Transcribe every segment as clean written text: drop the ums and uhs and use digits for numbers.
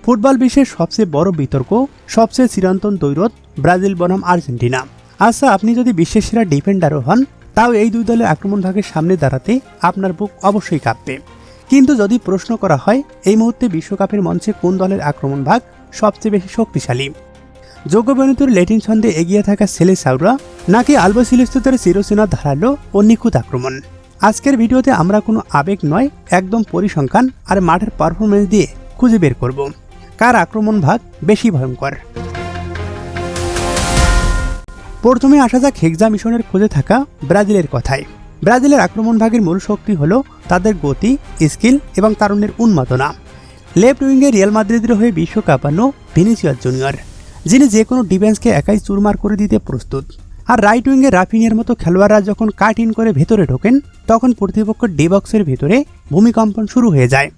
Football বিশ্বের সবচেয়ে বড় বিতর্ক, সবচেয়ে চিরন্তন দ্বৈরথ ব্রাজিল বনাম আর্জেন্টিনা। আচ্ছা, আপনি যদি বিশ্বের সেরা ডিফেন্ডারও হন, তাও এই দুই দলের আক্রমণ ভাগের সামনে দাঁড়াতে আপনার বুক অবশ্যই কাঁপবে। কিন্তু যদি প্রশ্ন করা হয় এই মুহূর্তে বিশ্বকাপের মঞ্চে কোন দলের আক্রমণ ভাগ সবচেয়ে বেশি শক্তিশালী, যোগ্যবনিতুর ল্যাটিন ছন্দে এগিয়ে থাকা সেলেসাউরা নাকি আলবাসিলিস্তুদের চিরচেনা ধারালো ও নিখুঁত আক্রমণ? আজকের ভিডিওতে আমরা কোনো আবেগ নয়, একদম পরিসংখ্যান আর মাঠের পারফরমেন্স দিয়ে খুঁজে বের করব কার আক্রমণ ভাগ বেশি ভয়ঙ্কর। প্রথমে আসা যাক হেক্সা মিশনের খোঁজে থাকা ব্রাজিলের কথায়। ব্রাজিলের আক্রমণ ভাগের মূল শক্তি হলো তাদের গতি, স্কিল এবং তারুণ্যের উন্মাদনা। লেফট উইঙ্গে রিয়াল মাদ্রিদের হয়ে বিশ্ব কাঁপানো ভিনিসিয়াস জুনিয়র, যিনি যে কোনো ডিফেন্সকে একাই চুরমার করে দিতে প্রস্তুত। আর রাইট উইঙ্গে রাফিনিয়ার মতো খেলোয়াড়রা যখন কাট ইন করে ভেতরে ঢোকেন, তখন প্রতিপক্ষের ডি বক্সের ভেতরে ভূমিকম্পন শুরু হয়ে যায়।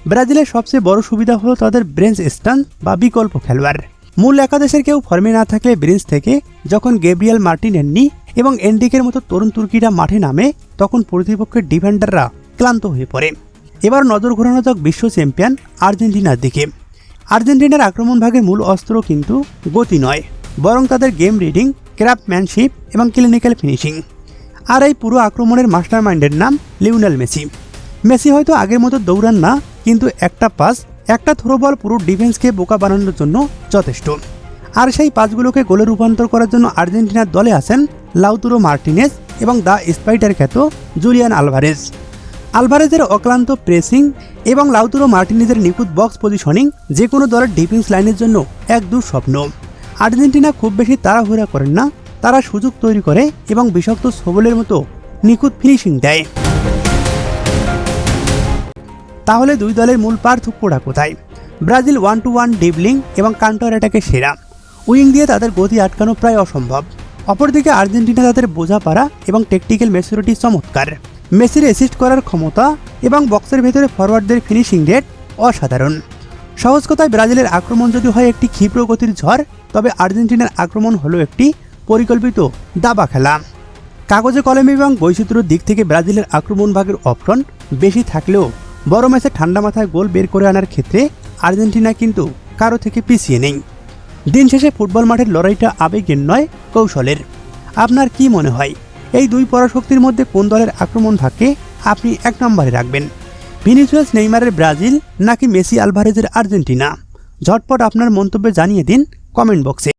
ব্রাজিলের সবচেয়ে বড় সুবিধা হলো তাদের ব্রেঞ্চ স্টান বা বিকল্প খেলোয়াড়। মূল একাদশের কেউ ফর্মে না থাকলে ব্রেঞ্চ থেকে যখন গ্যাব্রিয়েল মার্টিনেল্লি এবং এনরিকের মতো তরুণ তুর্কিরা মাঠে নামে, তখন প্রতিপক্ষের ডিফেন্ডাররা ক্লান্ত হয়ে পড়ে। এবার নজর ঘোরানো যাক বিশ্ব চ্যাম্পিয়ন আর্জেন্টিনার দিকে। আর্জেন্টিনার আক্রমণ ভাগের মূল অস্ত্র কিন্তু গতি নয়, বরং তাদের গেম রিডিং, ক্রাফটম্যানশিপ এবং ক্লিনিক্যাল ফিনিশিং। আর এই পুরো আক্রমণের মাস্টার মাইন্ডের নাম লিওনেল মেসি। মেসি হয়তো আগের মতো দৌড়ান না, কিন্তু একটা পাস, একটা থ্রো বল পুরো ডিফেন্সকে বোকা বানানোর জন্য যথেষ্ট। আর সেই পাসগুলোকে গোলে রূপান্তর করার জন্য আর্জেন্টিনার দলে আছেন লাউতারো মার্টিনেজ এবং দ্য স্পাইডার খ্যাত জুলিয়ান আলভারেজ। আলভারেজের অক্লান্ত প্রেসিং এবং লাউতারো মার্টিনেজের নিখুঁত বক্স পজিশনিং যে কোনো দলের ডিফেন্স লাইনের জন্য এক দুঃস্বপ্ন। আর্জেন্টিনা খুব বেশি তাড়াহুড়া করেন না, তারা সুযোগ তৈরি করে এবং বিষাক্ত সবলের মতো নিখুঁত ফিনিশিং দেয়। তাহলে দুই দলের মূল পার্থক্যটা কোথায়? ব্রাজিল 1-to-1 ড্রিবলিং এবং কাউন্টার অ্যাটাকে সেরা, উইং দিয়ে তাদের গতি আটকানো প্রায় অসম্ভব। অপরদিকে আর্জেন্টিনা তাদের বোঝাপড়া এবং টেকটিক্যাল ম্যাচুরিটি চমৎকার। মেসির অ্যাসিস্ট করার ক্ষমতা এবং বক্সের ভেতরে ফরওয়ার্ডদের ফিনিশিং রেট অসাধারণ। সহজ কথায়, ব্রাজিলের আক্রমণ যদি হয় একটি ক্ষিপ্র গতির ঝড়, তবে আর্জেন্টিনার আক্রমণ হলো একটি পরিকল্পিত দাবা খেলা। কাগজে কলমে এবং বৈচিত্র্যের দিক থেকে ব্রাজিলের আক্রমণ ভাগের অপশন বেশি থাকলেও বড় ম্যাচে ঠান্ডা মাথায় গোল বের করে আনার ক্ষেত্রে আর্জেন্টিনা কিন্তু কারো থেকে পিছিয়ে নেই। দিন শেষে ফুটবল মাঠের লড়াইটা আবেগের নয়, কৌশলের। আপনার কি মনে হয় এই দুই পরাশক্তির মধ্যে কোন দলের আক্রমণ ভাগকে আপনি এক নম্বরে রাখবেন? ভিনিসিয়াস নেইমারের ব্রাজিল নাকি মেসি আলভারেজের আর্জেন্টিনা? ঝটপট আপনার মন্তব্য জানিয়ে দিন কমেন্ট বক্সে।